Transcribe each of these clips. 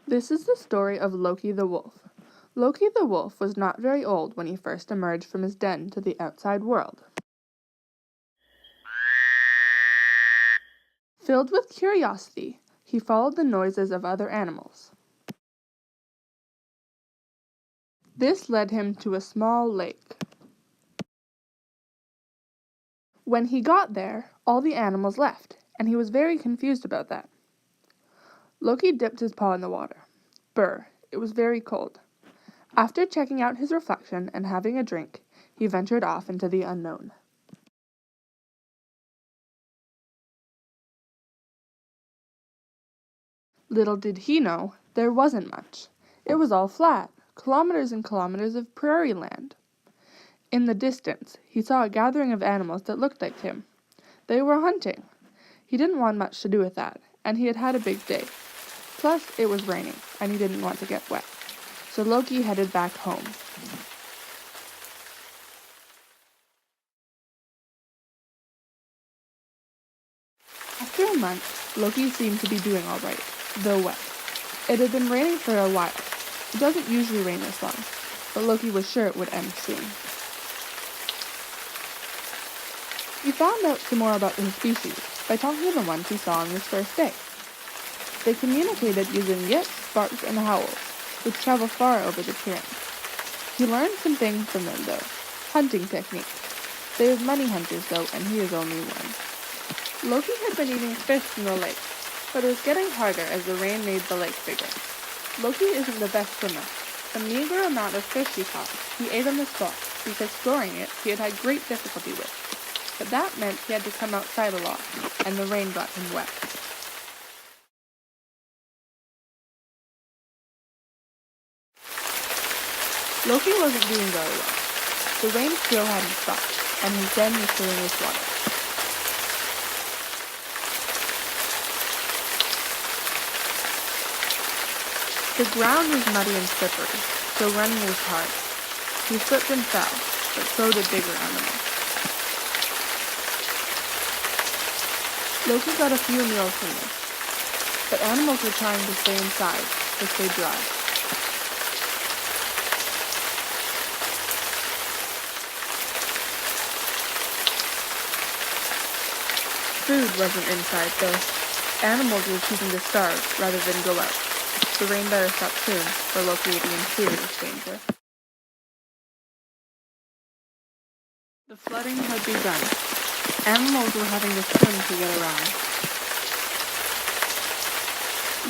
This is the story of Loki the wolf. Loki the wolf was not very old when he first emerged from his den to the outside world. Filled with curiosity, he followed the noises of other animals. This led him to a small lake. When he got there, all the animals left, and he was very confused about that. Loki dipped his paw in the water. Brr, it was very cold. After checking out his reflection and having a drink, he ventured off into the unknown. Little did he know, there wasn't much. It was all flat, kilometers and kilometers of prairie land. In the distance, he saw a gathering of animals that looked like him. They were hunting. He didn't want much to do with that, and he had had a big day. Plus, it was raining, and he didn't want to get wet. So Loki headed back home. After a month, Loki seemed to be doing all right, though wet. It had been raining for a while. It doesn't usually rain this long, but Loki was sure it would end soon. He found out some more about his species by talking to the ones he saw on his first day. They communicated using yips, barks, and howls, which travel far over the terrain. He learned some things from them, though. Hunting techniques. They have many hunters, though, and he is only one. Loki had been eating fish in the lake, but it was getting harder as the rain made the lake bigger. Loki isn't the best swimmer. The meager amount of fish he caught, he ate on the spot, because storing it he had had great difficulty with. But that meant he had to come outside a lot, and the rain got him wet. Loki wasn't doing very well. The rain still hadn't stopped, and his den was filling with water. The ground was muddy and slippery, so running was hard. He slipped and fell, but so did bigger animals. Loki got a few meals from this, but animals were trying to stay inside to stay dry. Food wasn't inside, though. Animals were choosing to starve rather than go out. The rain better stop soon, or Loki will be in serious danger. The flooding had begun. Animals were having to swim to get around.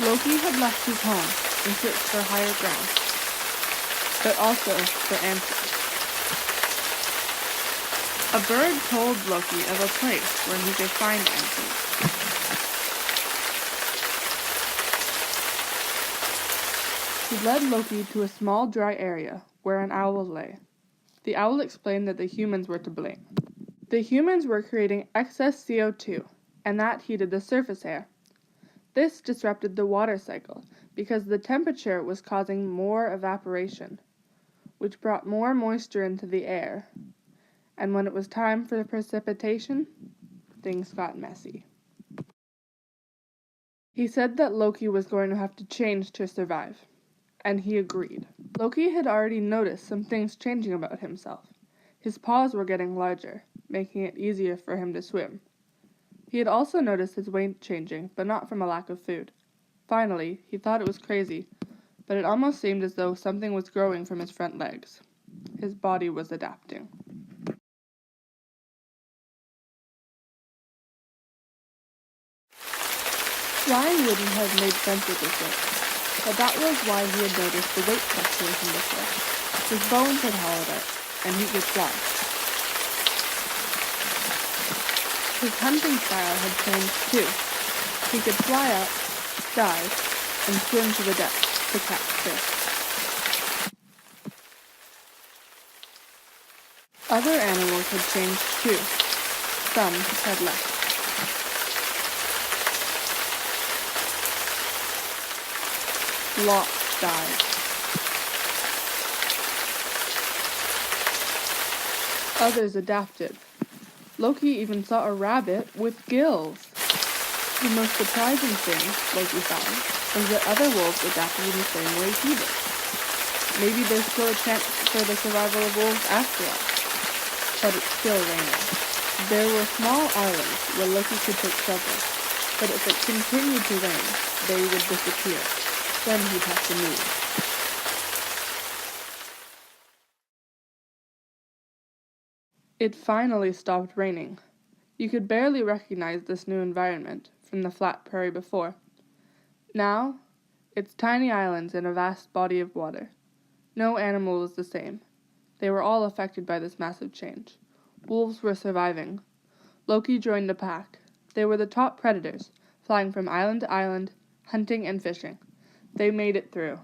Loki had left his home and searched for higher ground, but also for answers. A bird told Loki of a place where he could find answers. He led Loki to a small dry area where an owl lay. The owl explained that the humans were to blame. The humans were creating excess CO2, and that heated the surface air. This disrupted the water cycle because the temperature was causing more evaporation, which brought more moisture into the air. And when it was time for precipitation, things got messy. He said that Loki was going to have to change to survive, and he agreed. Loki had already noticed some things changing about himself. His paws were getting larger, making it easier for him to swim. He had also noticed his weight changing, but not from a lack of food. Finally, he thought it was crazy, but it almost seemed as though something was growing from his front legs. His body was adapting. Flying wouldn't have made sense at this rate, but that was why he had noticed the weight fluctuation before. His bones had hollowed out, and he could fly. His hunting style had changed too. He could fly up, dive, and swim to the depths to catch fish. Other animals had changed too. Some had left. Lots died. Others adapted. Loki even saw a rabbit with gills. The most surprising thing, Loki found, was that other wolves adapted in the same way he did. Maybe there's still a chance for the survival of wolves after all. But it's still raining. There were small islands where Loki could take shelter, but if it continued to rain, they would disappear. Then he'd have to move. It finally stopped raining. You could barely recognize this new environment from the flat prairie before. Now, it's tiny islands in a vast body of water. No animal was the same. They were all affected by this massive change. Wolves were surviving. Loki joined the pack. They were the top predators, flying from island to island, hunting and fishing. They made it through.